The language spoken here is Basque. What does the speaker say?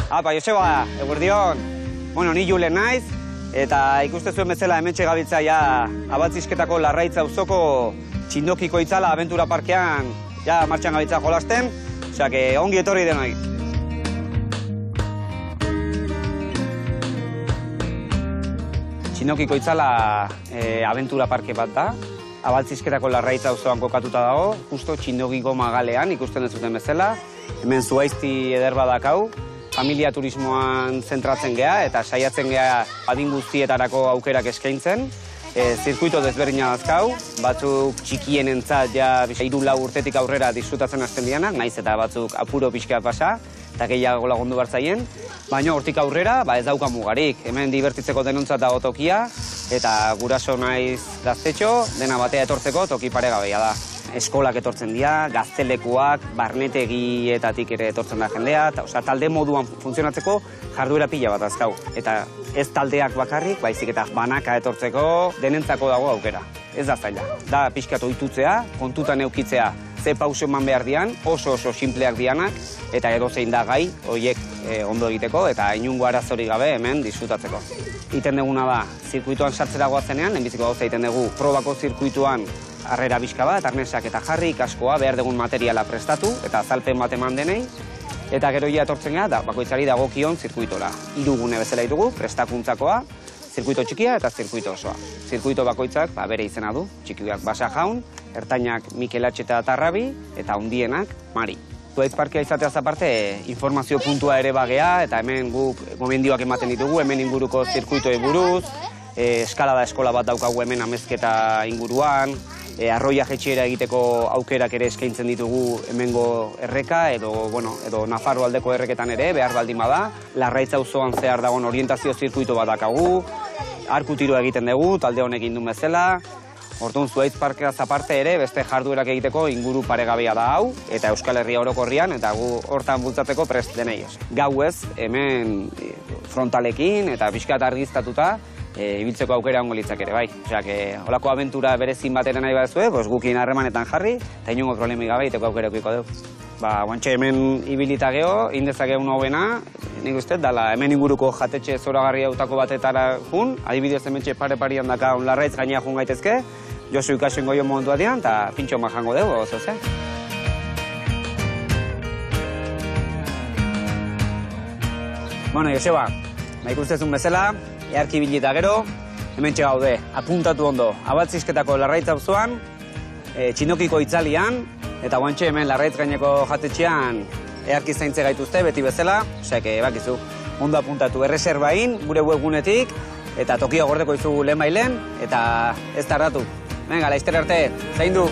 Apa, Joseba, eguerdion. Bueno, ni Julen naiz, eta ikuste zuen bezala hementxe gabiltza ja Abaltzizketako Larraitz auzoko Txindokiko Itzala Abentura Parkean ja martxan gabiltza jolasten, osea que ongi etorri denoi. Txindokiko Itzala Abentura Parke bat da. Abaltzizketako Larraitz auzoan kokatuta dago, justo Txindokiko magalean ikusten ez zuten bezala. Hemen zuhaizti eder badakau, familia turismoan zentratzen gea eta saiatzen gea adin guztietarako aukerak eskaintzen. Zirkuito desberdina dazkau, batzuk txikienentzat ja 3-4 urtetik aurrera disfrutatzen hasten dianak, naiz eta batzuk apuro pixka pasa, eta gehiago lagundu bartzaien. Baina hortik aurrera ez dauka mugarik. Hemen dibertitzeko denontzat dago tokia, eta guraso naiz gaztetxo, dena batea etortzeko toki paregabea da. Eskolak etortzen dira, gaztelekuak, barnetegietatik ere etortzen da jendea, eta talde moduan funtzionatzeko jarduera pila bat azkau. Eta ez taldeak bakarrik, baizik eta banaka etortzeko denentzako dago aukera. Ez da zaila. Da pixkat ohitutzea, kontutan eukitzea ze pauso eman behar dian, oso sinpleak dianak, eta edozein da gai horiek ondo egiteko, eta inungo arazorik gabe hemen disfrutatzeko. Iten duguna da, zirkuituan sartzera goazenean, lehenbiziko gauza iten dugu probako zirkuituan harrera bizka bat, arnesak eta jarri, kaskoa, behar dugun materiala prestatu, eta azalpen bat eman denei, eta gero ja etortzen gara, bakoitzari dagokion zirkuitora. 3 gune bezala ditugu, prestakuntzakoa, zirkuito txikia eta zirkuito osoa. Zirkuito bakoitzak bere izena du, txikiak Basa Jaun, ertainak Mikel Atxeta Tarrabi, eta handienak Mari. Zuhaitz parkea izateaz aparte, informazio puntua ere bagea, eta hemen guk gomendioak ematen ditugu, hemen inguruko zirkuitoei buruz, eskalada eskola bat daukagu hemen Amezketa inguruan, arroia jetxiera egiteko aukerak ere eskaintzen ditugu hemengo erreka, edo Nafarro aldeko erreketan ere, behar baldin bada. Larraitz auzoan zehar dagoen orientazio zirkuito bat dakagu, arku tiro egiten dugu, talde honek indun bezala. Orduan, Zuhaitz parkeaz aparte ere, beste jarduerak egiteko inguru paregabea da hau, eta Euskal Herria orokorrian, eta gu hortan bultzatzeko prest denei. Gau ez, hemen frontalekin eta pixkat argiztatuta, ibiltzeko aukera ongo litzak ere, bai. Osea, holako abentura berezin batera nahi badezue, gukin harremanetan jarri, eta inongo problemik gabe iteko aukera eukiko dugu. Guantxe hemen ibilita geho, indezakegu nobena, nik uste, dala hemen inguruko jatetxe zoragarri hautako batetara jun, adibidez hemen pare-parian daka Larraitz gainea jun gaitezke, Josu ikasen goio momentu batean, eta pintxo jango dugu, oso ze. Bueno, Joseba, ikustezun bezala, earki bilita gero, hemen gaude, apuntatu ondo, Abaltzizketako Larraitz auzoan, Txindokiko Itzalian, eta guantxe hemen Larraitz gaineko jatetxean earki zaintze gaituzte, beti bezala, osea, bakizu, ondo apuntatu erreserbain, gure webgunetik, eta tokia gordeko izugu lehen bailen, eta ez tardatu. Venga, laizter arte, zaindu!